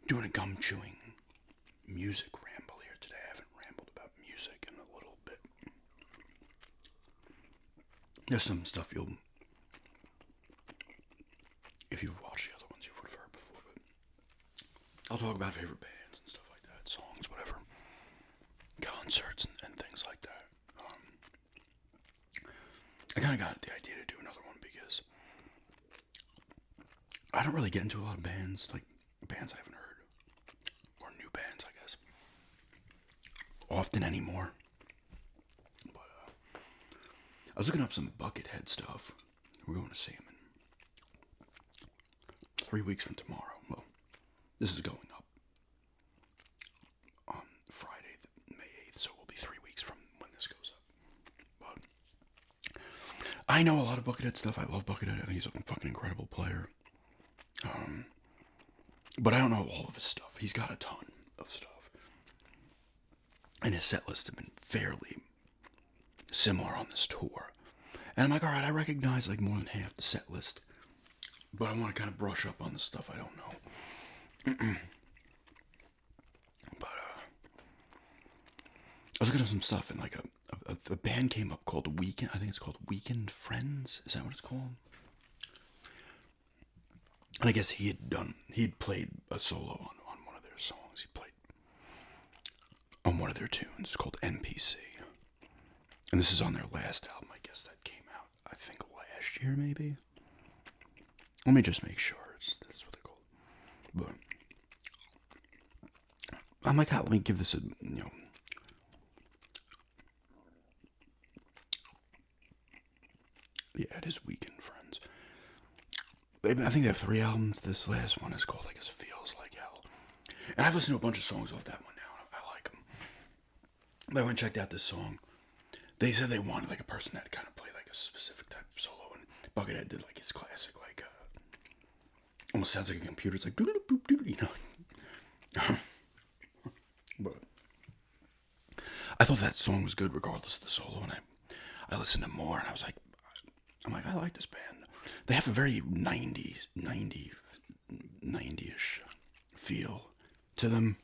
doing a gum chewing music ramble here today. I haven't rambled about music in a little bit. There's some stuff if you've watched the other ones, you would have heard before, but I'll talk about favorite bands and stuff like that, songs, whatever, concerts and things like that. I kind of got the idea to do another one because I don't really get into a lot of bands, like bands I haven't heard, or new bands, I guess, often anymore. But I was looking up some Buckethead stuff. We're going to see him in 3 weeks from tomorrow. Well, this is going up on Friday, May 8th, so we'll be 3 weeks from when this goes up. But I know a lot of Buckethead stuff. I love Buckethead. I think he's a fucking incredible player. But I don't know all of his stuff. He's got a ton of stuff. And his set lists have been fairly similar on this tour. And I'm like, alright, I recognize like more than half the set list. But I want to kind of brush up on the stuff I don't know. But I was looking at some stuff and like a band came up called Weekend. I think it's called Weekend Friends. Is that what it's called? And I guess he'd played a solo on one of their songs. He played on one of their tunes. It's called NPC. And this is on their last album, I guess that came out, I think last year maybe? Let me just make sure that's what they're called. But I'm like, let me give this a, yeah, it is Weekend Friends. I think they have 3 albums. This last one is called, I guess, Feels Like Hell. And I've listened to a bunch of songs off that one now. I like them. But I went and checked out this song. They said they wanted like a person that kind of played like a specific type of solo. And Buckethead did like his classic, like, almost sounds like a computer. It's like, you know. But I thought that song was good regardless of the solo. And I listened to more and I was like, I like this band. They have a very 90s, 90-ish feel to them.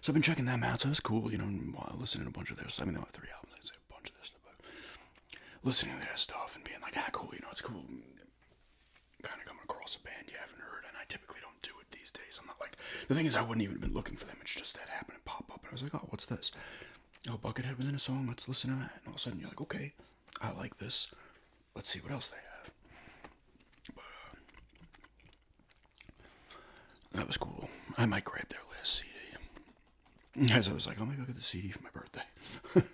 So I've been checking them out, so it's cool, listening to a bunch of their stuff. I mean, they have 3 albums, I say a bunch of their stuff, but listening to their stuff and being like, cool, it's cool. Kind of coming across a band you haven't heard, and I typically don't do it these days. I'm not like, the thing is, I wouldn't even have been looking for them. It's just that happened to pop up, and I was like, oh, what's this? Oh, Buckethead was in a song, let's listen to that. And all of a sudden, you're like, okay, I like this. Let's see what else they have. But, that was cool. I might grab their last CD. As I was like, oh, maybe I'll get the CD for my birthday. And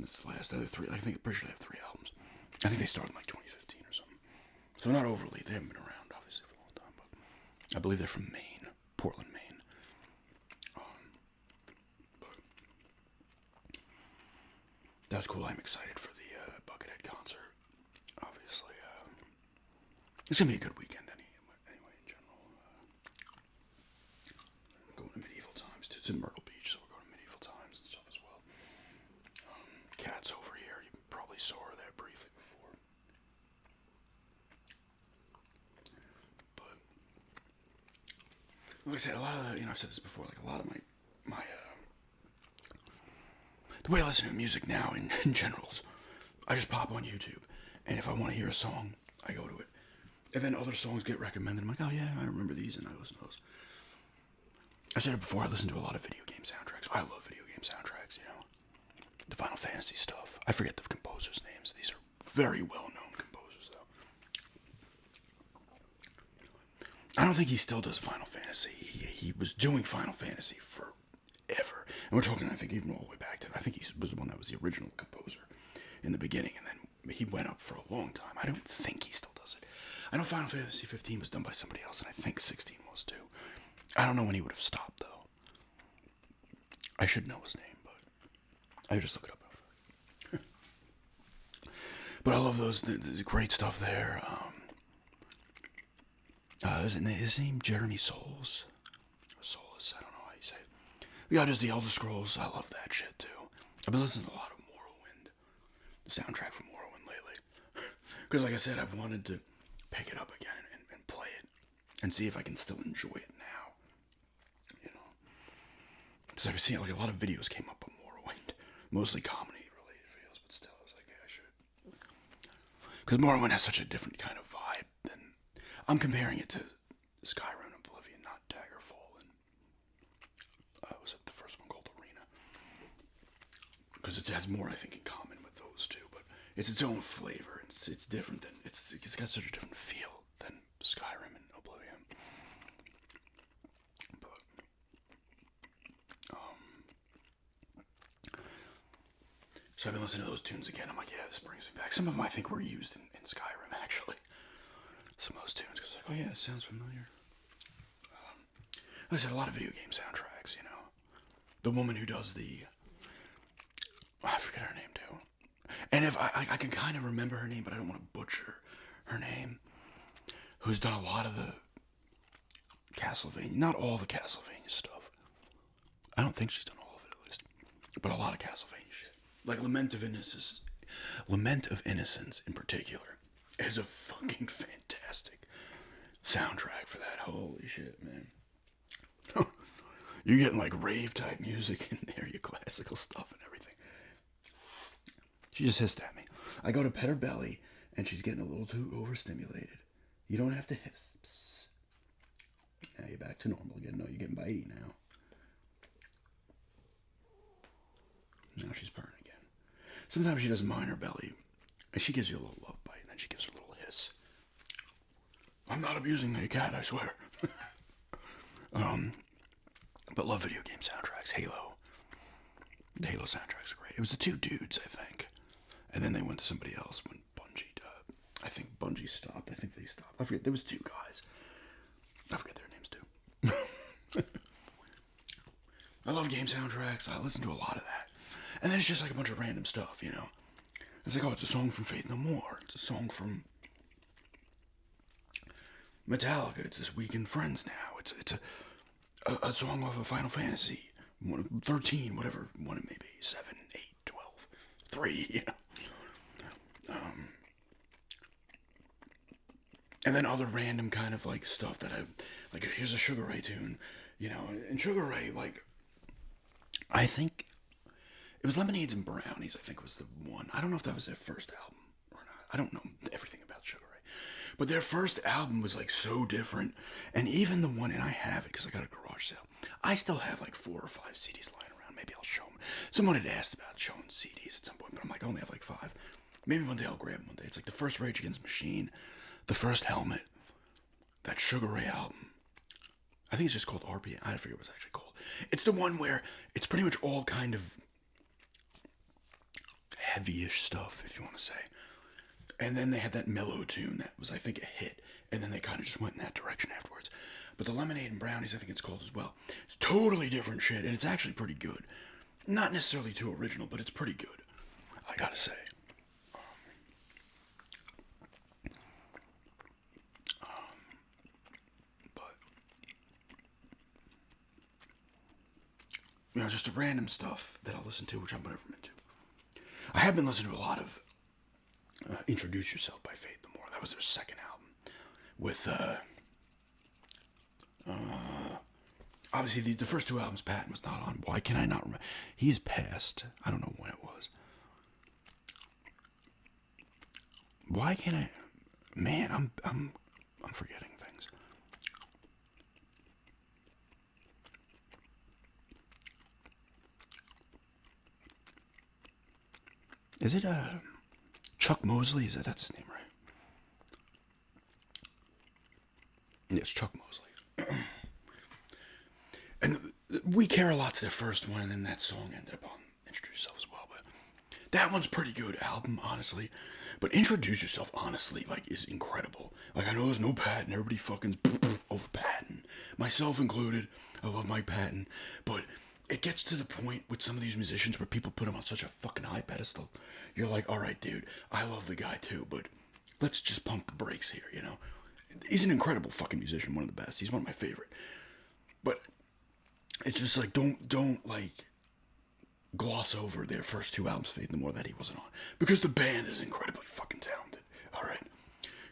it's the last other 3. I think, pretty sure they have 3 albums. I think they started in like 2015 or something. So not overly. They haven't been around, obviously, for a long time. But I believe they're from Maine. Portland, Maine. But that was cool. I'm excited for the Buckethead concert. Obviously, it's gonna be a good weekend anyway, in general. Going to medieval times. It's in Myrtle Beach, so we're going to medieval times and stuff as well. Kat's over here. You probably saw her there briefly before. But like I said, a lot of the, I've said this before. Like a lot of my the way I listen to music now in general, I just pop on YouTube, and if I want to hear a song, I go to it. And then other songs get recommended. I'm like, oh yeah, I remember these, and I listen to those. I said it before, I listen to a lot of video game soundtracks. I love video game soundtracks, The Final Fantasy stuff. I forget the composers' names. These are very well-known composers, though. I don't think he still does Final Fantasy. He was doing Final Fantasy forever. And we're talking, I think, even all the way back to, I think he was the one that was the original composer in the beginning, and then he went up for a long time. I don't think he still does it. I know Final Fantasy 15 was done by somebody else, and I think 16 was too. I don't know when he would have stopped, though. I should know his name, but I just look it up. But I love those, the great stuff there. Is his name Jeremy Souls? Souls, I don't know how you say it. The guy does the Elder Scrolls. I love that shit, too. I've been listening to a lot of Morrowind. The soundtrack from Morrowind lately. Because, like I said, I've wanted to pick it up again and play it. and see if I can still enjoy it now. You know, because I've seen like a lot of videos came up on Morrowind, mostly comedy related videos, but still, I was like, yeah, I should. Because Morrowind has such a different kind of vibe than I'm comparing it to Skyrim and Oblivion, not Daggerfall, and was it the first one called Arena? Because it has more, I think, in common with those two, but it's its own flavor. It's different than it's got such a different feel than Skyrim and Oblivion. But so I've been listening to those tunes again. I'm like, yeah, this brings me back. Some of them I think were used in Skyrim actually. Some of those tunes, because like, oh yeah, this sounds familiar. Like I said, a lot of video game soundtracks. You know, the woman who does the I forget her name too. And if I can kind of remember her name, but I don't want to butcher her name. Who's done a lot of the Castlevania, not all the Castlevania stuff. I don't think she's done all of it, at least, but a lot of Castlevania shit. Like Lament of Innocence in particular is a fucking fantastic soundtrack for that. Holy shit, man. You're getting like rave type music in there, your classical stuff and everything. She just hissed at me. I go to pet her belly, and she's getting a little too overstimulated. You don't have to hiss. Psst. Now you're back to normal again. No, you're getting bitey now. Now she's purring again. Sometimes she doesn't mind her belly, and she gives you a little love bite, and then she gives her a little hiss. I'm not abusing my cat, I swear. But love video game soundtracks. Halo. The Halo soundtracks are great. It was the two dudes, I think. And then they went to somebody else when Bungie, I think Bungie stopped. I think they stopped. I forget. There was two guys. I forget their names too. I love game soundtracks. I listen to a lot of that. And then it's just like a bunch of random stuff, you know. It's like, oh, it's a song from Faith No More. It's a song from Metallica. It's This Week in Friends now. It's a song off of Final Fantasy 13, whatever one it may be. 7, 8, 12, 3, you know. And then other random kind of like stuff that like here's a Sugar Ray tune, you know, and Sugar Ray, like, I think it was Lemonades and Brownies, I think was the one. I don't know if that was their first album or not. I don't know everything about Sugar Ray. But their first album was like so different. And even the one, and I have it because I got a garage sale. I still have like 4 or 5 CDs lying around. Maybe I'll show them. Someone had asked about showing CDs at some point, but I'm like, I only have like 5. Maybe one day I'll grab them one day. It's like the first Rage Against the Machine, the first Helmet, that Sugar Ray album. I think it's just called RPM. I forget what it's actually called. It's the one where it's pretty much all kind of heavy-ish stuff, if you want to say. And then they had that mellow tune that was, I think, a hit. And then they kind of just went in that direction afterwards. But the Lemonade and Brownies, I think it's called as well. It's totally different shit, and it's actually pretty good. Not necessarily too original, but it's pretty good, I gotta say. You know, just a random stuff that I'll listen to, which I'm never into. I have been listening to a lot of Introduce Yourself by Faith No More. That was their second album. With, obviously, the first 2 albums Patton was not on. Why can I not remember? He's passed. I don't know when it was. Why can't I? Man, I'm forgetting things. Is it Chuck Mosley? That's his name, right? Yes, Chuck Mosley. And We Care a Lot's their first one, and then that song ended up on Introduce Yourself as well. But that one's a pretty good album, honestly. But Introduce Yourself, honestly, like, is incredible. Like, I know there's no Patton. Everybody fucking over Patton, myself included. I love Mike Patton, but it gets to the point with some of these musicians where people put him on such a fucking high pedestal. You're like, all right, dude, I love the guy too, but let's just pump the brakes here, you know? He's an incredible fucking musician, one of the best. He's one of my favorite. But it's just like, don't like gloss over their first 2 albums, Faith No More, that he wasn't on. Because the band is incredibly fucking talented, all right?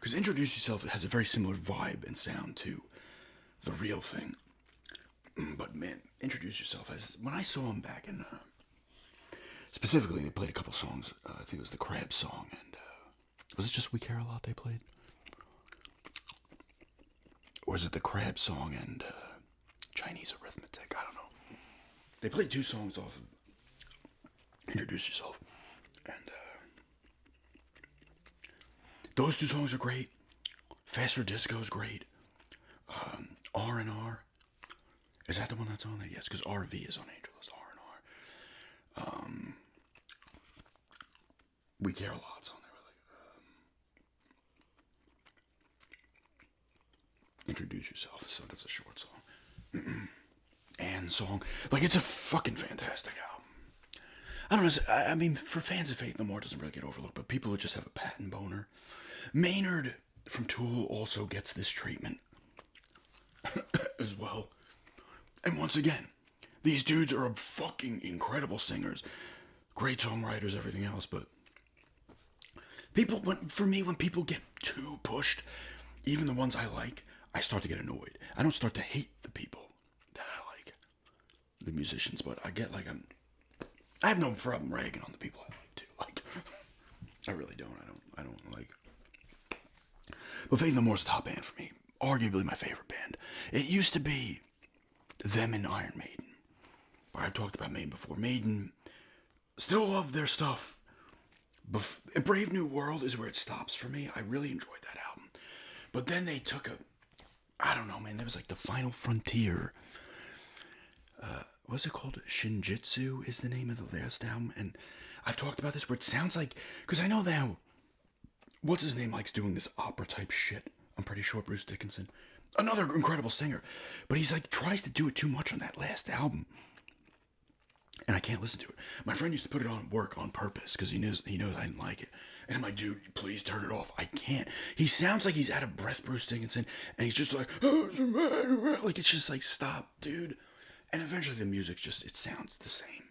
Because Introduce Yourself has a very similar vibe and sound to the real thing. But man, Introduce Yourself. When I saw them back in, specifically, they played a couple songs. I think it was the Crab song, and was it just We Care a Lot they played? Or was it the Crab song and Chinese Arithmetic? I don't know. They played 2 songs off of Introduce Yourself, and those 2 songs are great. Faster Disco is great. R&R. Is that the one that's on there? Yes, because RV is on Angel List. R&R. We Care a Lot's on there. Introduce Yourself. So that's a short song. And song. Like, it's a fucking fantastic album. I don't know. I mean, for fans of Faith No More, it doesn't really get overlooked, but people who just have a patent boner. Maynard from Tool also gets this treatment as well. And once again, these dudes are fucking incredible singers, great songwriters, everything else, but when people get too pushed, even the ones I like, I start to get annoyed. I don't start to hate the people that I like, the musicians, but I get like I have no problem ragging on the people I like too. Like, I really don't. I don't like. But Faith No More's the top band for me. Arguably my favorite band. It used to be them and Iron Maiden. But I've talked about Maiden before. Maiden still love their stuff. Brave New World is where it stops for me. I really enjoyed that album. But then they took I don't know, man. There was like the Final Frontier. What's it called? Shinjitsu is the name of the last album. And I've talked about this where it sounds like, because I know now, what's his name likes doing this opera type shit. I'm pretty sure Bruce Dickinson. Another incredible singer. But he's like, tries to do it too much on that last album. And I can't listen to it. My friend used to put it on work on purpose because he knows I didn't like it. And I'm like, dude, please turn it off. I can't. He sounds like he's out of breath, Bruce Dickinson. And he's just like, like, it's just like, stop, dude. And eventually the music just, it sounds the same.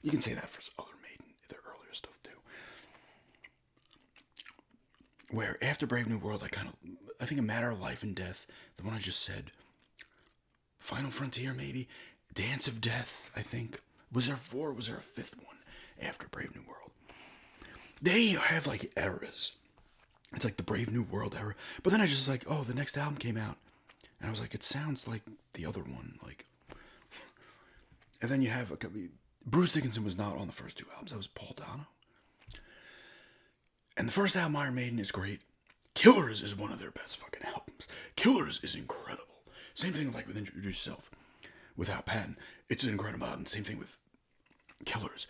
You can say that for other Maiden, their earlier stuff too. Where after Brave New World, I think A Matter of Life and Death, the one I just said, Final Frontier maybe, Dance of Death, I think. Was there 4 or was there a 5th one after Brave New World? They have like eras. It's like the Brave New World era. But then I just like, oh, the next album came out. And I was like, it sounds like the other one. Like, and then you have Bruce Dickinson was not on the first 2 albums. That was Paul Dano. And the first album, Iron Maiden, is great. Killers is one of their best fucking albums. Killers is incredible. Same thing like with Introduce Yourself. Without Patton, it's an incredible album. Same thing with Killers.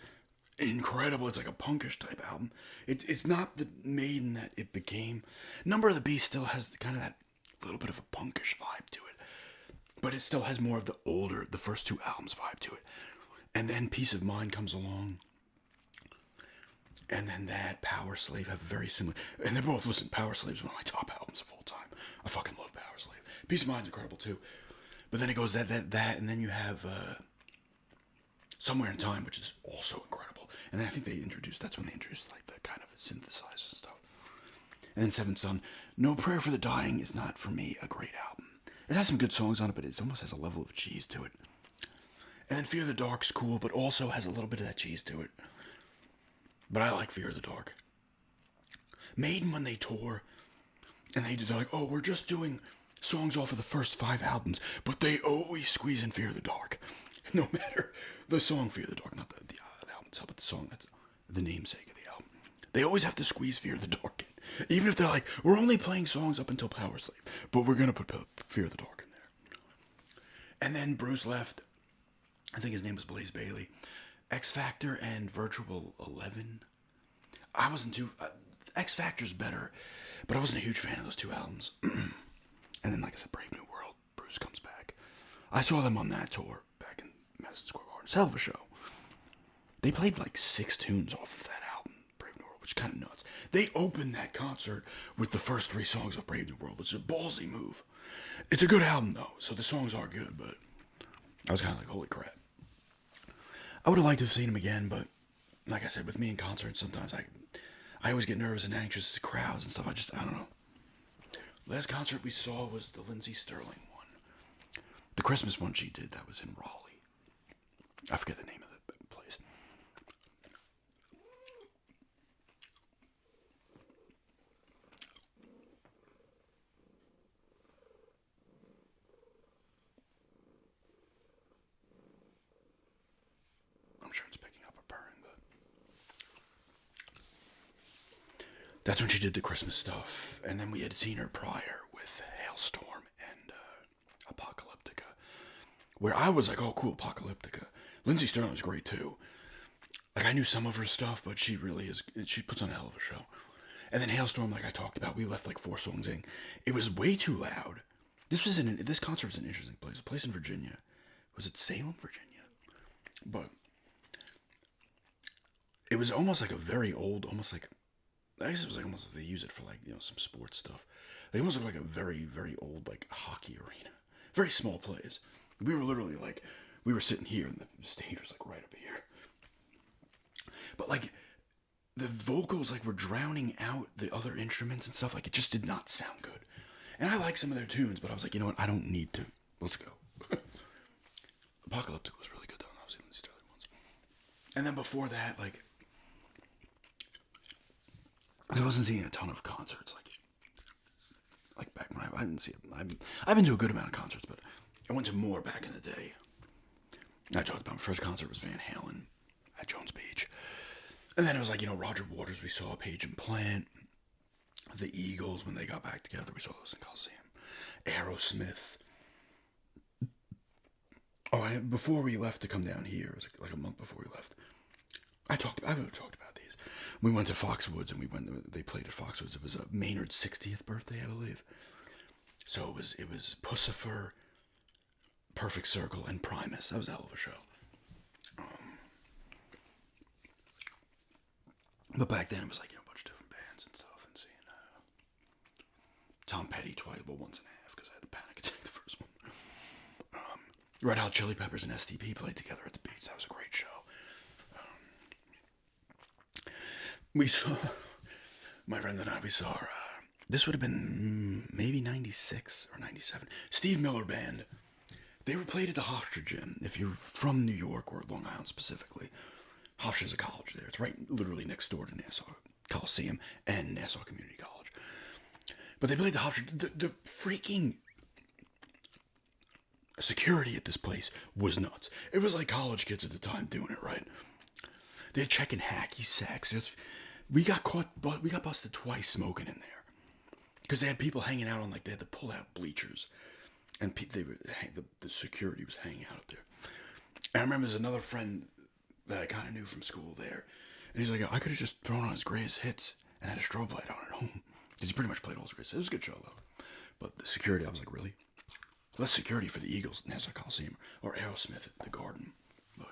Incredible. It's like a punkish type album. It's not the Maiden that it became. Number of the Beast still has kind of that little bit of a punkish vibe to it. But it still has more of the first 2 albums vibe to it. And then Peace of Mind comes along. And then that, Power Slave have very similar. And they're both, listen, Power Slave is one of my top albums of all time. I fucking love Power Slave. Peace of Mind's incredible too. But then it goes that, and then you have Somewhere in Time, which is also incredible. And then I think that's when they introduced like the kind of synthesizers and stuff. And then Seventh Son. No Prayer for the Dying is not, for me, a great album. It has some good songs on it, but it almost has a level of cheese to it. And then Fear the Dark's cool, but also has a little bit of that cheese to it. But I like Fear the Dark. Maiden, when they tour, and they're like, oh, we're just doing songs off of the first 5 albums, but they always squeeze in Fear the Dark. No matter the song Fear the Dark, not the album itself, but the song that's the namesake of the album. They always have to squeeze Fear the Dark in. Even if they're like, we're only playing songs up until Power Slave, but we're going to put Fear the Dark in there. And then Bruce left. I think his name was Blaze Bayley. X Factor and Virtual 11. I wasn't too... X Factor's better, but I wasn't a huge fan of those 2 albums. And then, like I said, Brave New World, Bruce comes back. I saw them on that tour back in Madison Square Garden. It's a hell of a show. They played like 6 tunes off of that album, Brave New World, which is kind of nuts. They opened that concert with the first 3 songs of Brave New World, which is a ballsy move. It's a good album, though, so the songs are good, but I was kind of like, holy crap. I would have liked to have seen him again, but like I said, with me in concerts, sometimes I always get nervous and anxious to crowds and stuff. I don't know. Last concert we saw was the Lindsey Sterling one. The Christmas one she did, that was in Raleigh. I forget the name of the place. I'm sure it's picking up a purring, but that's when she did the Christmas stuff. And then we had seen her prior with Hailstorm and Apocalyptica, where I was like, oh, cool, Apocalyptica. Lindsay Sterling was great too. Like, I knew some of her stuff, but she really is, she puts on a hell of a show. And then Hailstorm, like I talked about, we left like 4 songs in. It was way too loud. This concert was an interesting place. A place in Virginia. Was it Salem, Virginia? But it was almost like a very old, almost like, I guess it was like almost like they use it for like, some sports stuff. They almost look like a very, very old like hockey arena. Very small place. We were literally like, we were sitting here and the stage was like right up here. But like, the vocals like were drowning out the other instruments and stuff. Like, it just did not sound good. And I like some of their tunes, but I was like, you know what? I don't need to. Let's go. Apocalyptic was really good though. I was in these early ones. And then before that, like, I wasn't seeing a ton of concerts. Like back when I didn't see it. I've been to a good amount of concerts, but I went to more back in the day. I talked about my first concert was Van Halen at Jones Beach. And then it was like, Roger Waters, we saw Page and Plant. The Eagles, when they got back together, we saw those in Coliseum. Aerosmith. Oh, before we left to come down here, it was like a month before we left, I would have talked about these. We went to Foxwoods, and they played at Foxwoods. It was Maynard's 60th birthday, I believe. So it was Pussifer, Perfect Circle, and Primus. That was a hell of a show. But back then, it was like, a bunch of different bands and stuff, and seeing Tom Petty twice, once and a half, because I had the panic attack the first one. Red Hot Chili Peppers and STP played together at the beach. That was a great show. We saw, my friend and I, this would have been maybe 96 or 97. Steve Miller Band. They were played at the Hofstra Gym. If you're from New York or Long Island specifically, Hofstra's a college there. It's right literally next door to Nassau Coliseum and Nassau Community College. But they played the Hofstra. The freaking security at this place was nuts. It was like college kids at the time doing it, right? They're checking hacky sacks. We got busted twice smoking in there. Because they had people hanging out on, they had the pull-out bleachers. And the security was hanging out up there. And I remember there's another friend that I kind of knew from school there. And he's like, I could have just thrown on his greatest hits and had a strobe light on at home. Because he pretty much played all his greatest hits. It was a good show, though. But the security, I was like, really? Less security for the Eagles at Nassau Coliseum. Or Aerosmith at the Garden. But,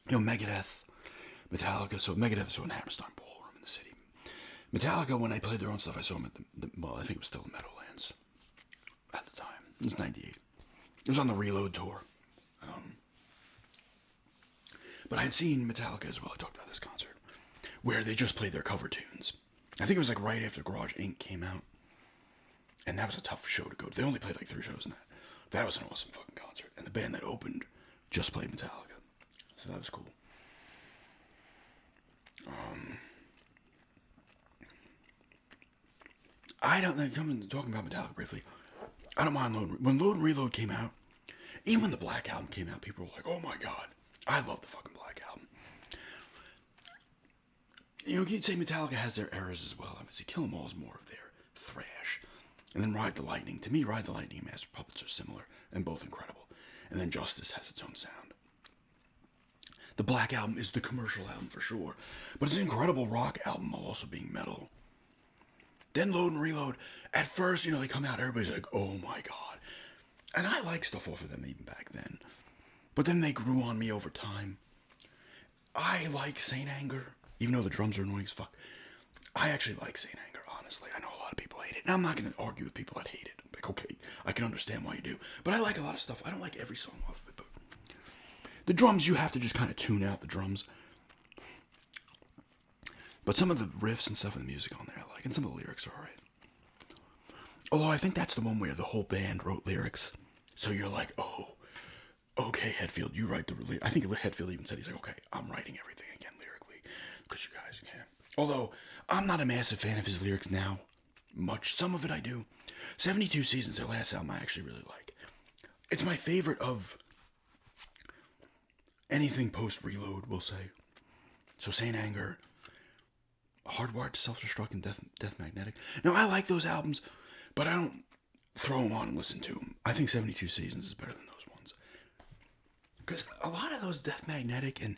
Megadeth, Metallica. So Megadeth is in Hammerstein Ballroom in the city. Metallica, when they played their own stuff, I saw them at I think it was still the Meadowlands at the time. It was 98. It was on the Reload tour. But I had seen Metallica as well. I talked about this concert where they just played their cover tunes. I think it was right after Garage Inc. came out. And that was a tough show to go to. They only played 3 shows in that. That was an awesome fucking concert. And the band that opened just played Metallica. So that was cool. I don't know, talking about Metallica briefly, I don't mind when Load and Reload came out, even when the Black Album came out, people were like, oh my god, I love the fucking Black Album. You'd say Metallica has their eras as well. Obviously, Kill 'Em All is more of their thrash. And then Ride the Lightning. To me, Ride the Lightning and Master Puppets are similar and both incredible. And then Justice has its own sound. The Black Album is the commercial album for sure, but it's an incredible rock album while also being metal. Then Load and Reload, at first, they come out, everybody's like, oh my god. And I like stuff off of them even back then. But then they grew on me over time. I like Saint Anger, even though the drums are annoying as fuck. I actually like Saint Anger, honestly. I know a lot of people hate it. And I'm not going to argue with people that hate it. Like, okay, I can understand why you do. But I like a lot of stuff. I don't like every song off of it, but the drums, you have to just kind of tune out the drums. But some of the riffs and stuff in the music on there I like, and some of the lyrics are alright. Although I think that's the one where the whole band wrote lyrics, So you're like, oh, okay, Hetfield, you write the I think Hetfield even said, he's like, okay, I'm writing everything again lyrically because you guys can. Although I'm not a massive fan of his lyrics now, much. Some of it I do. 72 Seasons, their last album, I actually really like. It's my favorite of anything post Reload, we'll say. So Saint Anger, Hardwired to Self-Destruct, and Death Magnetic. Now I like those albums, but I don't throw them on and listen to them. I think 72 Seasons is better than those ones. Because a lot of those Death Magnetic and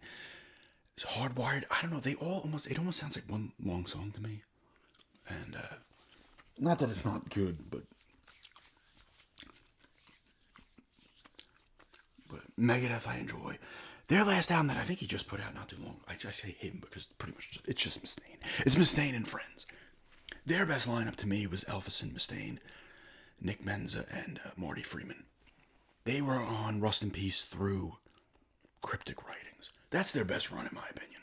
Hardwired, I don't know, it almost sounds like one long song to me. And, not that it's not good, but Megadeth I enjoy. Their last album that I think he just put out not too long, I say him because pretty much it's just Mustaine. It's Mustaine and friends. Their best lineup to me was Elvis and Mustaine, Nick Menza, and Marty Freeman. They were on Rust in Peace through Cryptic Writings. That's their best run in my opinion.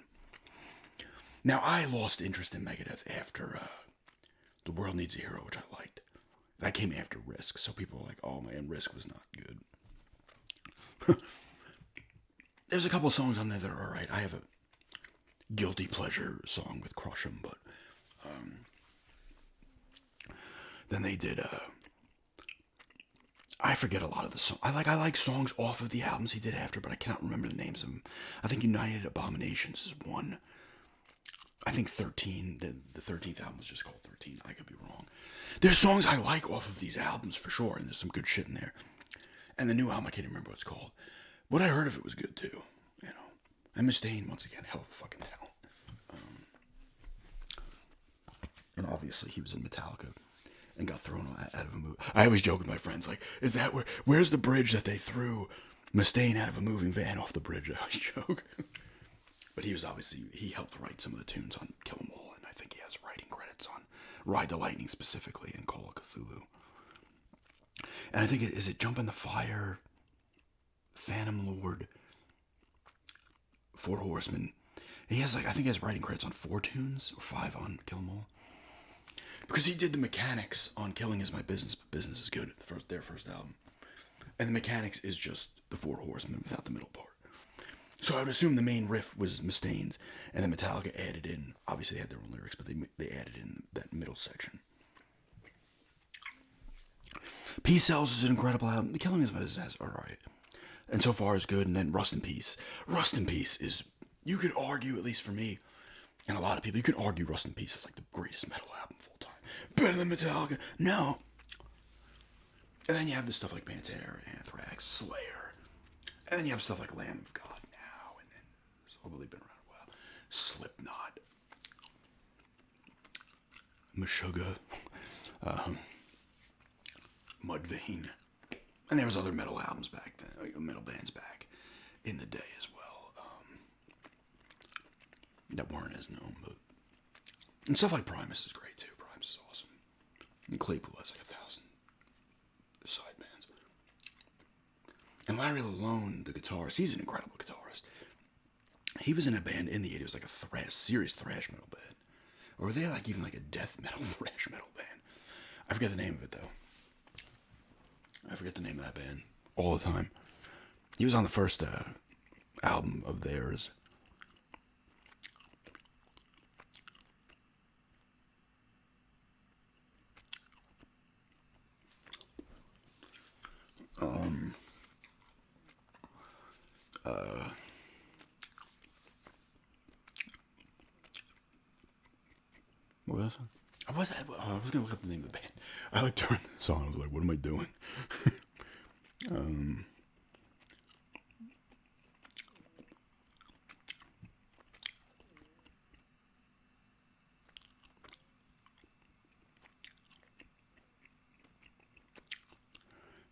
Now I lost interest in Megadeth after The World Needs a Hero, which I liked. That came after Risk, so people were like, oh man, Risk was not good. There's a couple of songs on there that are alright. I have a guilty pleasure song with Crush 'Em, but then they did I forget a lot of the songs. I like songs off of the albums he did after, but I cannot remember the names of them. I think United Abominations is one. I think 13, the 13th album was just called 13. I could be wrong. There's songs I like off of these albums for sure, and there's some good shit in there. And the new album, I can't remember what it's called. What I heard of it was good too, you know. And Mustaine, once again, hell of a fucking talent. And obviously he was in Metallica and got thrown out of a movie. I always joke with my friends, like, is that where's the bridge that they threw Mustaine out of a moving van off the bridge? I always joke. But he helped write some of the tunes on Kill 'Em All, and I think he has writing credits on Ride the Lightning specifically and Call of Cthulhu. And I think, is it Jump in the Fire, Phantom Lord, Four Horsemen? He has, I think he has writing credits on 4 tunes, or 5 on Kill 'Em All. Because he did the mechanics on Killing Is My Business, but Business Is Good, their first album. And the mechanics is just the Four Horsemen without the middle part. So I would assume the main riff was Mustaine's, and then Metallica added in, obviously they had their own lyrics, but they added in that middle section. Peace Sells is an incredible album. The Killing Is My Business is alright. And So Far is good, and then Rust in Peace. Rust in Peace is, you could argue, at least for me, and a lot of people, you can argue Rust in Peace is like the greatest metal album of all time. Better than Metallica. No. And then you have the stuff like Pantera, Anthrax, Slayer. And then you have stuff like Lamb of God now. And then, although they've been around a while. Slipknot. Meshuggah. Mudvayne. And there was other metal albums back then. Metal bands back in the day as well. That weren't as known, but... And stuff like Primus is great too. Primus is awesome. And Claypool has like 1,000 side bands. And Larry Lalone, the guitarist, he's an incredible guitarist. He was in a band in the 80s, it was like a serious thrash metal band. Or were they like even like a death metal, thrash metal band? I forget the name of it though. I forget the name of that band all the time. He was on the first album of theirs. What was that? I was going to look up the name of the band. I like turned this on. I was like, what am I doing?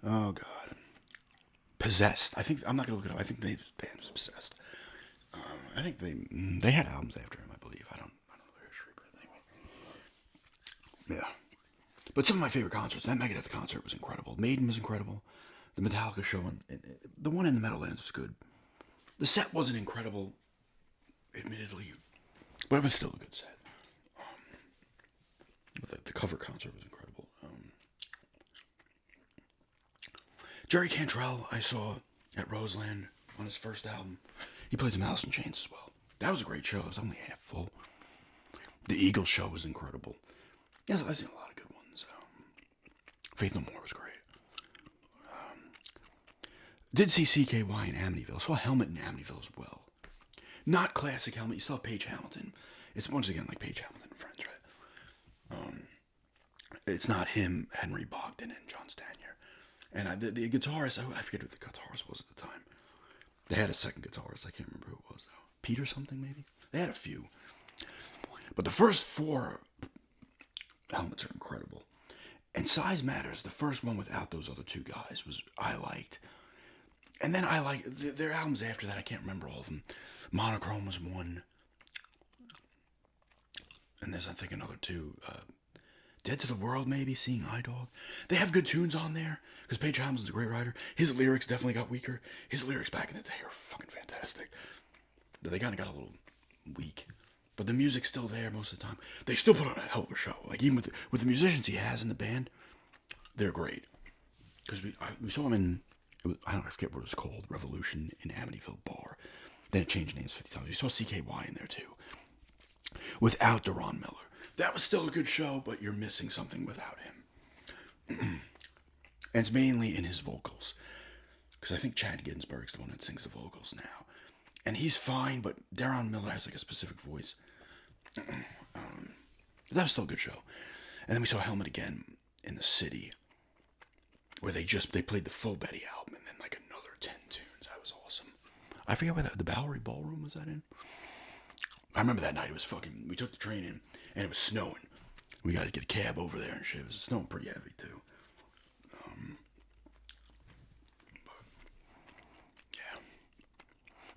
Oh, God. Possessed. I think, I'm not going to look it up. I think the band was Possessed. I think they had albums after him, I believe. I don't know their history, but anyway. Yeah. But some of my favorite concerts, that Megadeth concert was incredible. Maiden was incredible. The Metallica show, the one in the Meadowlands was good. The set wasn't incredible, admittedly, but it was still a good set. The cover concert was incredible. Jerry Cantrell, I saw at Roseland on his first album. He played some Alice in Chains as well. That was a great show. It was only half full. The Eagles show was incredible. Yes, I've seen a lot of good ones. Faith No More was great. Did see CKY in Amityville. Saw Helmet in Amityville as well. Not classic Helmet. You still have Page Hamilton. It's once again like Page Hamilton and Friends, right? It's not him, Henry Bogdan, and John Stanier. And the guitarist, I forget who the guitarist was at the time. They had a second guitarist. I can't remember who it was, though. Peter something, maybe? They had a few. But the first 4 Helmets are incredible. And Size Matters, the first one without those other 2 guys, I liked. And then I like their albums after that. I can't remember all of them. Monochrome was one. And there's, I think, another 2. Dead to the World, maybe. Seeing Eye Dog. They have good tunes on there. Because Page Hamilton's a great writer. His lyrics definitely got weaker. His lyrics back in the day are fucking fantastic. They kind of got a little weak. But the music's still there most of the time. They still put on a hell of a show. Like, even with the musicians he has in the band, they're great. Because we saw him in, I forget what it was called, Revolution in Amityville Bar. Then it changed names 50 times. We saw CKY in there, too. Without Deron Miller. That was still a good show, but you're missing something without him. And it's mainly in his vocals. Because I think Chad Ginsburg's the one that sings the vocals now. And he's fine, but Deron Miller has like a specific voice. That was still a good show. And then we saw Helmet again in the city, where they played the full Betty album and then like another 10 tunes. That was awesome. I forget where the Bowery Ballroom was that in. I remember that night. It was fucking. We took the train in and it was snowing. We got to get a cab over there and shit. It was snowing pretty heavy too.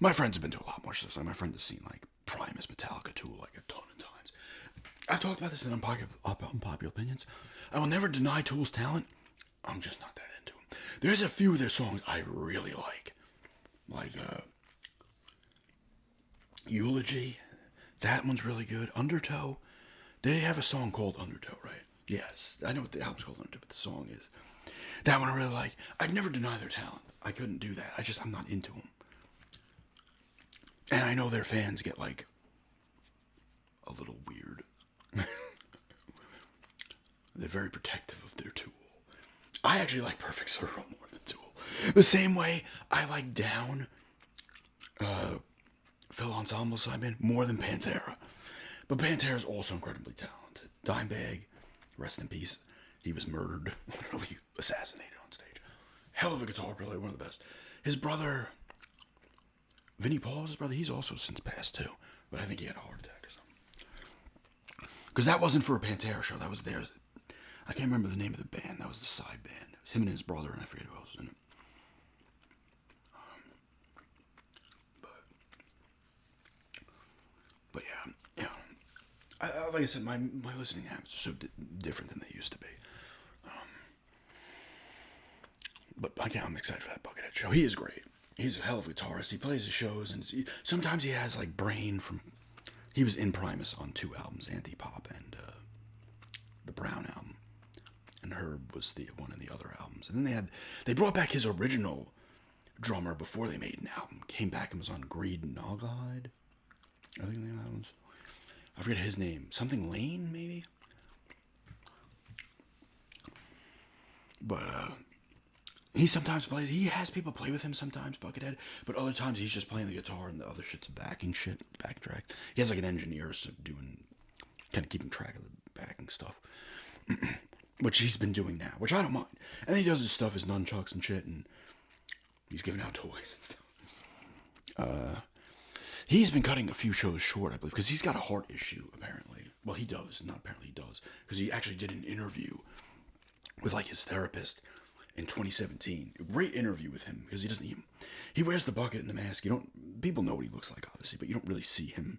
My friends have been to a lot more stuff. My friend has seen like Primus, Metallica, Tool like a ton of times. I've talked about this in Unpopular Opinions. I will never deny Tool's talent. I'm just not that into him. There's a few of their songs I really like. Like Eulogy. That one's really good. Undertow. They have a song called Undertow, right? Yes. I know what the album's called Undertow, but the song is. That one I really like. I'd never deny their talent. I couldn't do that. I'm not into them. And I know their fans get, like, a little weird. They're very protective of their Tool. I actually like Perfect Circle more than Tool. The same way I like Down, Phil Ensemble Sideman, more than Pantera. But Pantera is also incredibly talented. Dimebag, rest in peace. He was murdered, literally assassinated on stage. Hell of a guitar player, one of the best. His brother... Vinnie Paul, his brother, he's also since passed too. But I think he had a heart attack or something. Because that wasn't for a Pantera show. That was theirs. I can't remember the name of the band. That was the side band. It was him and his brother, and I forget who else was in it. But yeah. Like I said, my listening habits are so different than they used to be. But again, I'm excited for that Buckethead show. He is great. He's a hell of a guitarist. He plays his shows, and sometimes he has like Brain from. He was in Primus on 2 albums, Anti-Pop and the Brown album, and Herb was the one in the other albums. And then they brought back his original drummer before they made an album. Came back and was on Greed Nogahide. I think the name of that one's. I forget his name. Something Lane, maybe. But he sometimes plays. He has people play with him sometimes, Buckethead. But other times he's just playing the guitar and the other shit's backing shit, backtrack. He has like an engineer kind of keeping track of the backing stuff, which he's been doing now, which I don't mind. And then he does his stuff, his nunchucks and shit, and he's giving out toys and stuff. He's been cutting a few shows short, I believe, because he's got a heart issue, apparently. Well, he does. Not apparently, he does. Because he actually did an interview with, like, his therapist in 2017. A great interview with him, because he wears the bucket and the mask. People know what he looks like, obviously, but you don't really see him.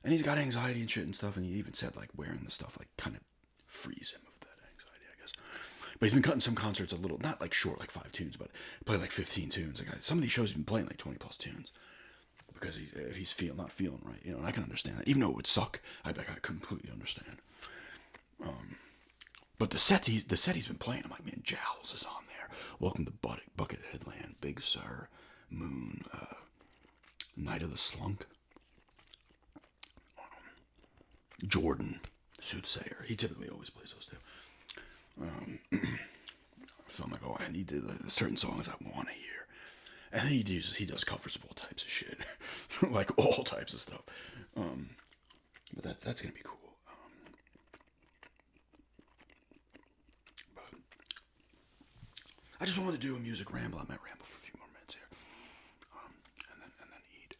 And he's got anxiety and shit and stuff, and he even said, like, wearing the stuff, like, kind of frees him of that anxiety, I guess. But he's been cutting some concerts a little, not, like, short, like 5 tunes, but play, like, 15 tunes. Like, some of these shows he's been playing, like, 20-plus tunes. Because if he's not feeling right, and I can understand that. Even though it would suck, I completely understand. But the set he's been playing, I'm like, man, Jowls is on there. Welcome to Buckethead Land, Big Sur, Moon, Night of the Slunk, Jordan, Soothsayer. He typically always plays those two. So I'm like, oh, I need to, like, certain songs I want to hear. And then he does covers of all types of shit. Like all types of stuff. But that's going to be cool. But I just wanted to do a music ramble. I might ramble for a few more minutes here. And then eat.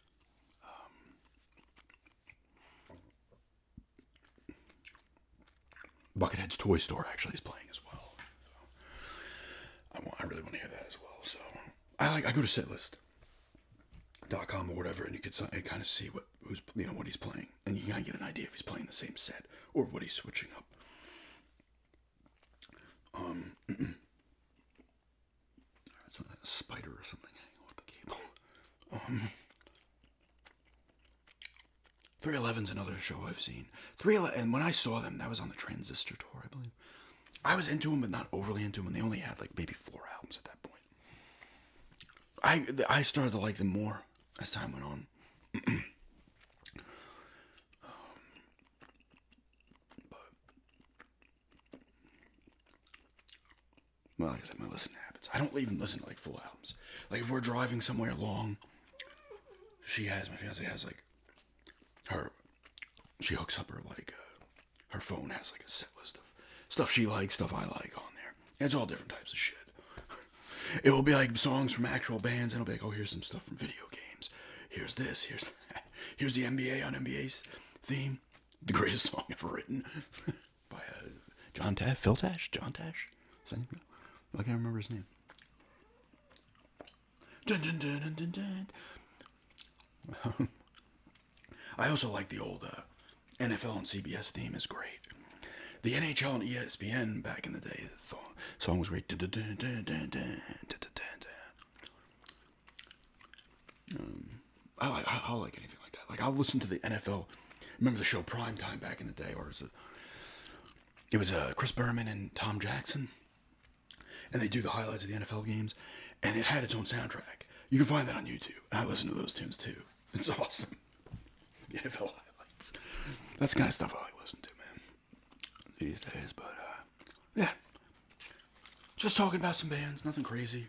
Buckethead's Toy Store actually is playing as well. So I really want to hear that as well. So I go to setlist.com or whatever, and you could kind of see what he's playing, and you can kind of get an idea if he's playing the same set or what he's switching up. It's a spider or something hanging off the cable. 311's another show I've seen. 311, and when I saw them, that was on the Transistor tour, I believe. I was into them, but not overly into them, and they only had like maybe 4 albums at that point. I started to like them more as time went on. Well, like I said, my listening habits. I don't even listen to like full albums. Like if we're driving somewhere long, my fiance has like she hooks up her phone has like a set list of stuff she likes, stuff I like on there. And it's all different types of shit. It will be like songs from actual bands, and it'll be like, oh, here's some stuff from video games. Here's this, here's that. Here's the NBA on NBA's theme. The greatest song ever written. By Phil Tash? John Tash? I can't remember his name. Dun, dun, dun, dun, dun, dun. I also like the old NFL and CBS theme is great. The NHL and ESPN back in the day, the song was great. Dun, dun, dun, dun, dun, dun, dun, dun, dun. I'll like anything like that. Like I'll listen to the NFL. Remember the show Primetime back in the day, or it was Chris Berman and Tom Jackson, and they do the highlights of the NFL games, and it had its own soundtrack. You can find that on YouTube, and I listen to those tunes too. It's awesome. The NFL highlights. That's the kind of stuff I like listening to, man, these days. But yeah, just talking about some bands, nothing crazy.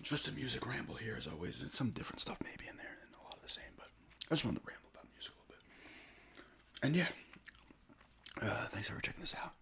Just a music ramble here, as always. It's some different stuff maybe in there, and a lot of the same. But I just wanted to ramble about music a little bit. And yeah, thanks for checking this out.